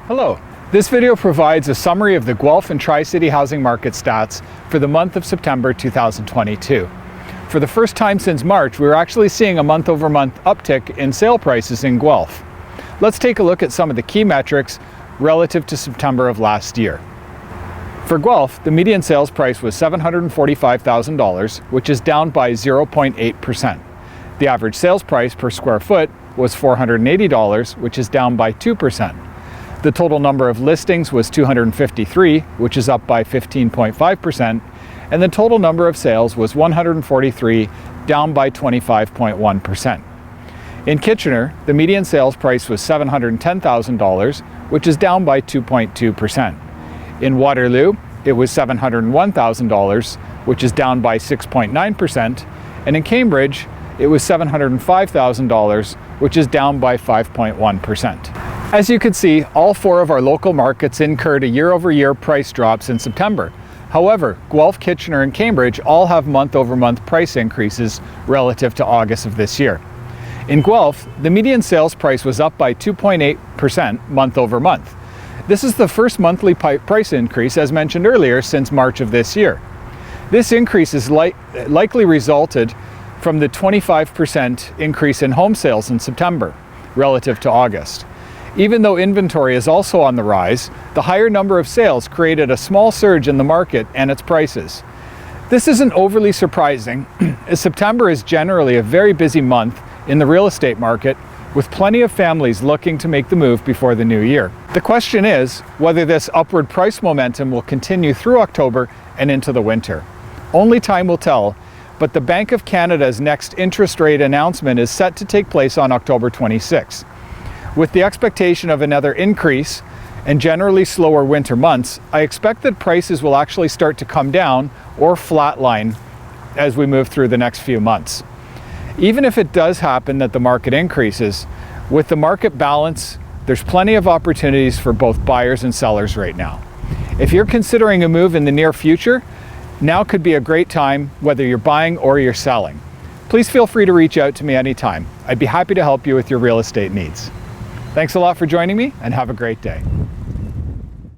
Hello, this video provides a summary of the Guelph and Tri-City housing market stats for the month of September 2022. For the first time since March, we're actually seeing a month-over-month uptick in sale prices in Guelph. Let's take a look at some of the key metrics relative to September of last year. For Guelph, the median sales price was $745,000, which is down by 0.8%. The average sales price per square foot was $480, which is down by 2%. The total number of listings was 253, which is up by 15.5%, and the total number of sales was 143, down by 25.1%. In Kitchener, the median sales price was $710,000, which is down by 2.2%. In Waterloo, it was $701,000, which is down by 6.9%, and in Cambridge, it was $705,000, which is down by 5.1%. As you can see, all four of our local markets incurred a year-over-year price drop in September. However, Guelph, Kitchener, and Cambridge all have month-over-month price increases relative to August of this year. In Guelph, the median sales price was up by 2.8% month-over-month. This is the first monthly price increase, as mentioned earlier, since March of this year. This increase is likely resulted from the 25% increase in home sales in September relative to August. Even though inventory is also on the rise, the higher number of sales created a small surge in the market and its prices. This isn't overly surprising, as September is generally a very busy month in the real estate market, with plenty of families looking to make the move before the new year. The question is whether this upward price momentum will continue through October and into the winter. Only time will tell, but the Bank of Canada's next interest rate announcement is set to take place on October 26. With the expectation of another increase and generally slower winter months, I expect that prices will actually start to come down or flatline as we move through the next few months. Even if it does happen that the market increases, with the market balance, there's plenty of opportunities for both buyers and sellers right now. If you're considering a move in the near future, now could be a great time whether you're buying or you're selling. Please feel free to reach out to me anytime. I'd be happy to help you with your real estate needs. Thanks a lot for joining me, and have a great day.